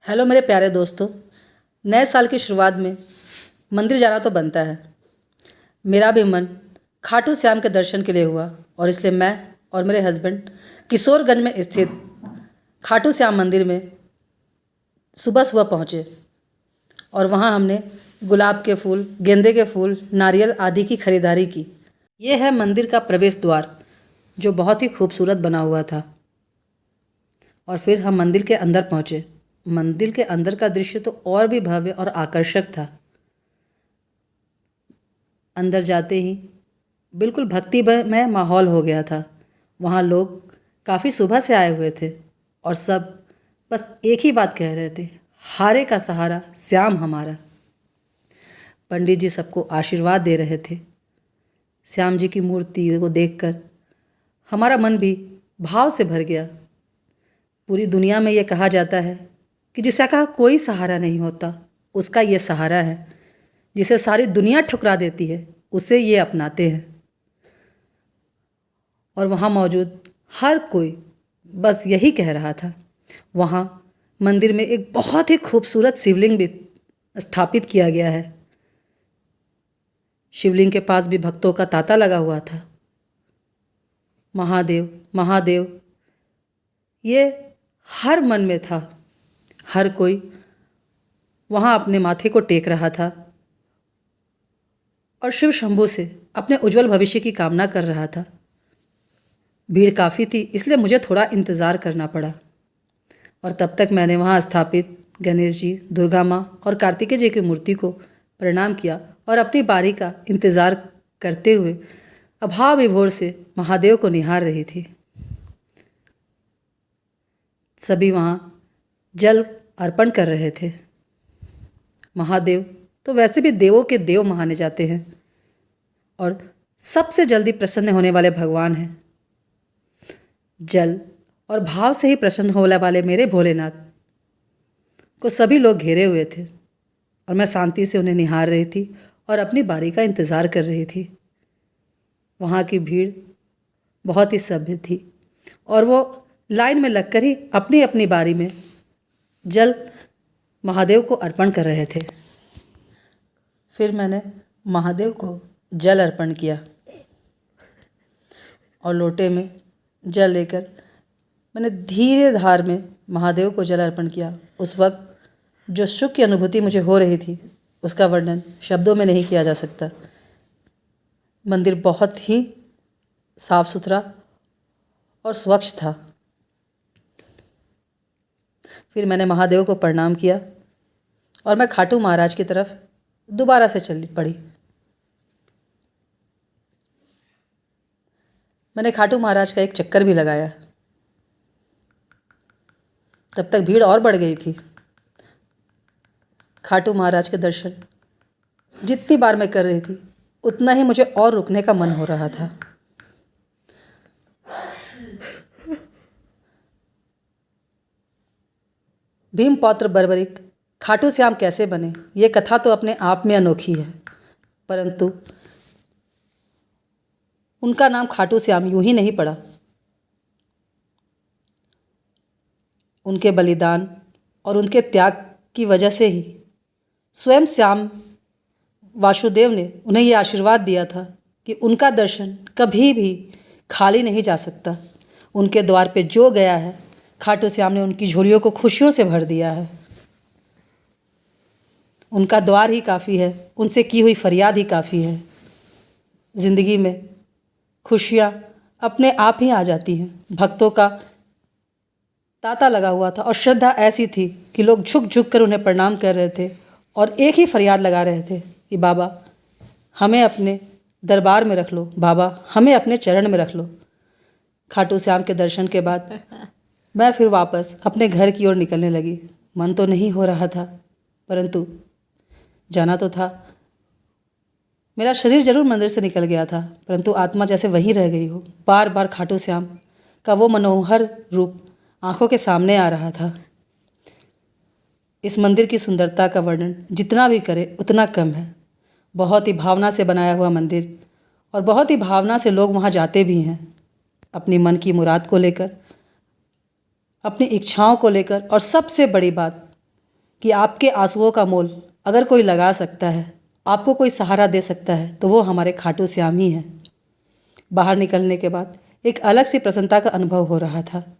Hello मेरे प्यारे दोस्तों। नए साल की शुरुआत में मंदिर जाना तो बनता है। मेरा भी मन खाटू श्याम के दर्शन के लिए हुआ और इसलिए मैं और मेरे हस्बैंड किशोरगंज में स्थित खाटू श्याम मंदिर में सुबह सुबह पहुँचे और वहाँ हमने गुलाब के फूल, गेंदे के फूल, नारियल आदि की खरीदारी की। ये है मंदिर का प्रवेश द्वार जो बहुत ही खूबसूरत बना हुआ था। और फिर हम मंदिर के अंदर पहुँचे। मंदिर के अंदर का दृश्य तो और भी भव्य और आकर्षक था। अंदर जाते ही बिल्कुल भक्तिमय माहौल हो गया था। वहाँ लोग काफ़ी सुबह से आए हुए थे और सब बस एक ही बात कह रहे थे, हारे का सहारा श्याम हमारा। पंडित जी सबको आशीर्वाद दे रहे थे। श्याम जी की मूर्ति को देखकर हमारा मन भी भाव से भर गया। पूरी दुनिया में ये कहा जाता है कि जिसका कोई सहारा नहीं होता उसका ये सहारा है। जिसे सारी दुनिया ठुकरा देती है उसे ये अपनाते हैं। और वहाँ मौजूद हर कोई बस यही कह रहा था। वहाँ मंदिर में एक बहुत ही खूबसूरत शिवलिंग भी स्थापित किया गया है। शिवलिंग के पास भी भक्तों का तांता लगा हुआ था, महादेव महादेव। ये हर मन में था। हर कोई वहाँ अपने माथे को टेक रहा था और शिव शंभू से अपने उज्जवल भविष्य की कामना कर रहा था। भीड़ काफ़ी थी इसलिए मुझे थोड़ा इंतज़ार करना पड़ा और तब तक मैंने वहाँ स्थापित गणेश जी, दुर्गा माँ और कार्तिकेय जी की मूर्ति को प्रणाम किया और अपनी बारी का इंतज़ार करते हुए अभाव विभोर से महादेव को निहार रही थी। सभी वहाँ जल अर्पण कर रहे थे। महादेव तो वैसे भी देवों के देव माने जाते हैं और सबसे जल्दी प्रसन्न होने वाले भगवान हैं। जल और भाव से ही प्रसन्न होने वाले मेरे भोलेनाथ को सभी लोग घेरे हुए थे और मैं शांति से उन्हें निहार रही थी और अपनी बारी का इंतज़ार कर रही थी। वहाँ की भीड़ बहुत ही सभ्य थी और वो लाइन में लगकर ही अपनी अपनी बारी में जल महादेव को अर्पण कर रहे थे। फिर मैंने महादेव को जल अर्पण किया और लोटे में जल लेकर मैंने धीरे धार में महादेव को जल अर्पण किया। उस वक्त जो सुख की अनुभूति मुझे हो रही थी उसका वर्णन शब्दों में नहीं किया जा सकता। मंदिर बहुत ही साफ सुथरा और स्वच्छ था। फिर मैंने महादेव को प्रणाम किया और मैं खाटू महाराज की तरफ दोबारा से चल पड़ी। मैंने खाटू महाराज का एक चक्कर भी लगाया। तब तक भीड़ और बढ़ गई थी। खाटू महाराज के दर्शन जितनी बार मैं कर रही थी उतना ही मुझे और रुकने का मन हो रहा था। भीम पौत्र बर्बरिक खाटू श्याम कैसे बने, ये कथा तो अपने आप में अनोखी है, परंतु उनका नाम खाटू श्याम यूं ही नहीं पड़ा। उनके बलिदान और उनके त्याग की वजह से ही स्वयं श्याम वासुदेव ने उन्हें ये आशीर्वाद दिया था कि उनका दर्शन कभी भी खाली नहीं जा सकता। उनके द्वार पे जो गया है खाटू श्याम ने उनकी झोलियों को खुशियों से भर दिया है। उनका द्वार ही काफ़ी है, उनसे की हुई फरियाद ही काफ़ी है। ज़िंदगी में खुशियाँ अपने आप ही आ जाती हैं। भक्तों का तांता लगा हुआ था और श्रद्धा ऐसी थी कि लोग झुक झुक कर उन्हें प्रणाम कर रहे थे और एक ही फरियाद लगा रहे थे कि बाबा हमें अपने दरबार में रख लो, बाबा हमें अपने चरण में रख लो। खाटू श्याम के दर्शन के बाद मैं फिर वापस अपने घर की ओर निकलने लगी। मन तो नहीं हो रहा था परंतु जाना तो था। मेरा शरीर जरूर मंदिर से निकल गया था परंतु आत्मा जैसे वहीं रह गई हो। बार बार खाटू श्याम का वो मनोहर रूप आंखों के सामने आ रहा था। इस मंदिर की सुंदरता का वर्णन जितना भी करे उतना कम है। बहुत ही भावना से बनाया हुआ मंदिर और बहुत ही भावना से लोग वहाँ जाते भी हैं अपनी मन की मुराद को लेकर, अपनी इच्छाओं को लेकर और सबसे बड़ी बात कि आपके आंसुओं का मोल अगर कोई लगा सकता है, आपको कोई सहारा दे सकता है, तो वो हमारे खाटू श्याम ही हैं। बाहर निकलने के बाद एक अलग सी प्रसन्नता का अनुभव हो रहा था।